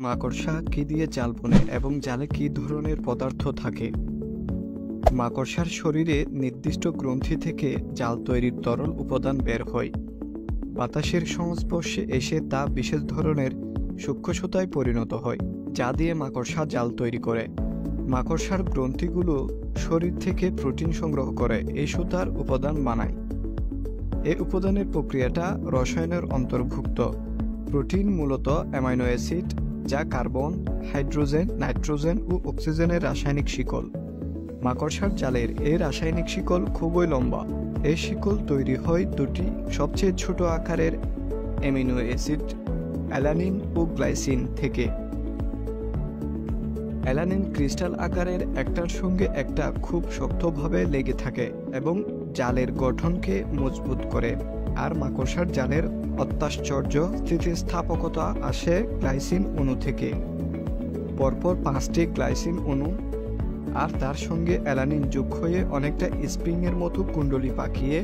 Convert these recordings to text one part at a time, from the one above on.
মাকড়সা কি দিয়ে জাল বোনে এবং জালে কি ধরনের পদার্থ থাকে? মাকড়সার শরীরে নির্দিষ্ট গ্রন্থি থেকে জাল তৈরির তরল উপাদান বের হয়। বাতাসের সংস্পর্শে এসে তা বিশেষ ধরনের সূক্ষ্ম সুতায় পরিণত হয়, যা দিয়ে মাকড়সা জাল তৈরি করে। মাকড়সার গ্রন্থিগুলো শরীর থেকে প্রোটিন সংগ্রহ করে এই সুতার উপাদান বানায়। এই উপাদানের প্রক্রিয়াটা রসায়নের অন্তর্ভুক্ত। প্রোটিন মূলত অ্যামাইনো অ্যাসিড, যা কার্বন, হাইড্রোজেন, নাইট্রোজেন ও অক্সিজেনের রাসায়নিক শিকল। মাকড়সার জালের এই রাসায়নিক শিকল খুবই লম্বা। এই শিকল তৈরি হয় দুটি সবচেয়ে ছোট আকারের অ্যামিনো অ্যাসিড, অ্যালানিন ও গ্লাইসিন থেকে। অ্যালানিন ক্রিস্টাল আকারের একটার সঙ্গে একটা খুব শক্তভাবে লেগে থাকে এবং জালের গঠনকে মজবুত করে। আর মাকড়সার জালের অত্যাশ্চর্য স্থিতিস্থাপকতা আসে গ্লাইসিন অণু থেকে। পরপর 5টি গ্লাইসিন অণু আর তার সঙ্গে অ্যালানিন যোগ হয়ে অনেকটা স্প্রিংয়ের মতো কুণ্ডলী পাকিয়ে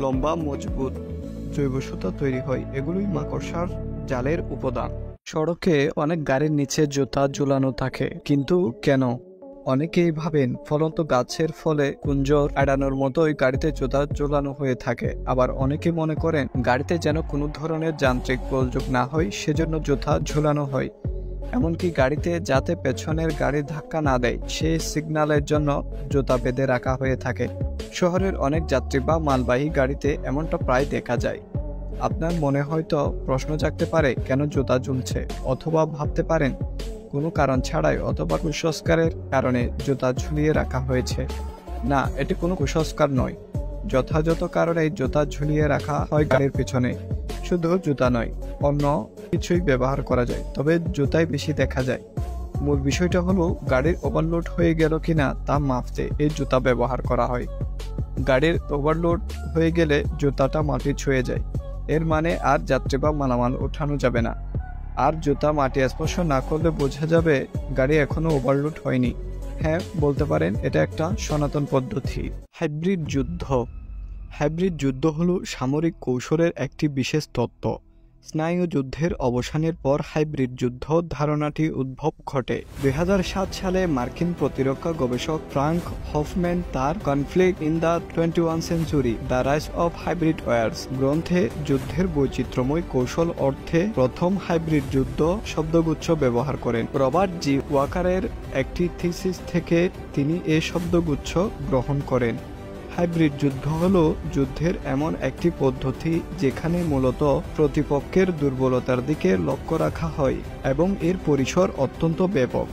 লম্বা মজবুত জৈব সুতা তৈরি হয়। এগুলোই মাকড়সার জালের উপাদান। সড়কে অনেক গাড়ির নিচে জুতা ঝুলানো থাকে, কিন্তু কেন? অনেকেই ভাবেন ফলন্ত গাছের ফলে কুঞ্জর এড়ানোর মতোই গাড়িতে জুতা ঝুলানো হয়ে থাকে। আবার অনেকে মনে করেন গাড়িতে যেন কোনো ধরনের যান্ত্রিক গোলযোগ না হয়, সেজন্য জুতা ঝুলানো হয়। এমনকি গাড়িতে যাতে পেছনের গাড়ি ধাক্কা না দেয়, সেই সিগন্যালের জন্য জুতা বেঁধে রাখা হয়ে থাকে। শহরের অনেক যাত্রী বা মালবাহী গাড়িতে এমনটা প্রায় দেখা যায়। আপনার মনে হয়তো প্রশ্ন জাগতে পারে, কেন জুতা ঝুলছে? অথবা ভাবতে পারেন কোনো কারণ ছাড়াই অথবা কুসংস্কারের কারণে জুতা ঝুলিয়ে রাখা হয়েছে। না, এটি কোনো কুসংস্কার নয়। যথাযথ কারণে জুতা ঝুলিয়ে রাখা হয় গাড়ির পিছনে। শুধু জুতা নয়, অন্য কিছুই ব্যবহার করা যায়, তবে জুতাই বেশি দেখা যায়। মূল বিষয়টা হলো গাড়ির ওভারলোড হয়ে গেল কিনা তা মাপতে এই জুতা ব্যবহার করা হয়। গাড়ির ওভারলোড হয়ে গেলে জুতাটা মাটি ছুঁয়ে যায়, এর মানে আর যাত্রী বা মালামাল ওঠানো যাবে না। আর জুতা মাটি স্পর্শ না করলে বোঝা যাবে গাড়ি এখনো ওভারলোড হয়নি। হ্যাঁ, বলতে পারেন এটা একটা সনাতন পদ্ধতি। হাইব্রিড যুদ্ধ। হাইব্রিড যুদ্ধ হলো সামরিক কৌশলের একটি বিশেষ তত্ত্ব। স্নায়ু যুদ্ধের অবসানের পর হাইব্রিড যুদ্ধ ধারণাটি উদ্ভব ঘটে। 2007 সালে মার্কিন প্রতিরক্ষা গবেষক ফ্রাঙ্ক হফম্যান তার conflict in the 21 century the rise of hybrid wars গ্রন্থে যুদ্ধের বৈচিত্র্যময় কৌশল অর্থে প্রথম হাইব্রিড যুদ্ধ শব্দগুচ্ছ ব্যবহার করেন। রবার্ট জি ওয়াকারের একটি থিসিস থেকে তিনি এই শব্দগুচ্ছ গ্রহণ করেন। হাইব্রিড যুদ্ধ হলো যুদ্ধের এমন একটি পদ্ধতি যেখানে মূলত প্রতিপক্ষের দুর্বলতার দিকে লক্ষ্য রাখা হয় এবং এর পরিসর অত্যন্ত ব্যাপক।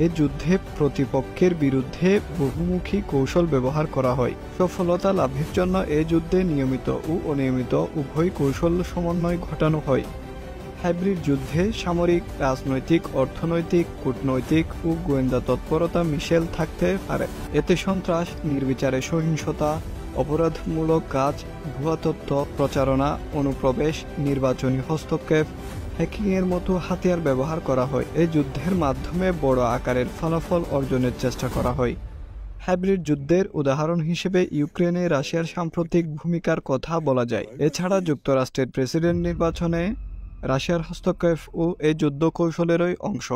এই যুদ্ধে প্রতিপক্ষের বিরুদ্ধে বহুমুখী কৌশল ব্যবহার করা হয়। সফলতা লাভের জন্য এই যুদ্ধে নিয়মিত ও অনিয়মিত উভয় কৌশল সমন্বয় ঘটানো হয়। হাইব্রিড যুদ্ধে সামরিক, রাজনৈতিক, অর্থনৈতিক, কূটনৈতিক ও গোয়েন্দা তৎপরতা মিশেল থাকতে পারে। এতে সন্ত্রাস, নির্বিচারে সহিংসতা, অপরাধমূলক কাজ, ভুয়া তথ্য প্রচারণা, অনুপ্রবেশ, নির্বাচনী হস্তক্ষেপ, হ্যাকিংয়ের মতো হাতিয়ার ব্যবহার করা হয়। এই যুদ্ধের মাধ্যমে বড় আকারের ফলাফল অর্জনের চেষ্টা করা হয়। হাইব্রিড যুদ্ধের উদাহরণ হিসেবে ইউক্রেনে রাশিয়ার সাম্প্রতিক ভূমিকার কথা বলা যায়। এছাড়া যুক্তরাষ্ট্রের প্রেসিডেন্ট নির্বাচনে রাশিয়ার হস্তক্ষেপ ও এই যুদ্ধ কৌশলেরই অংশ।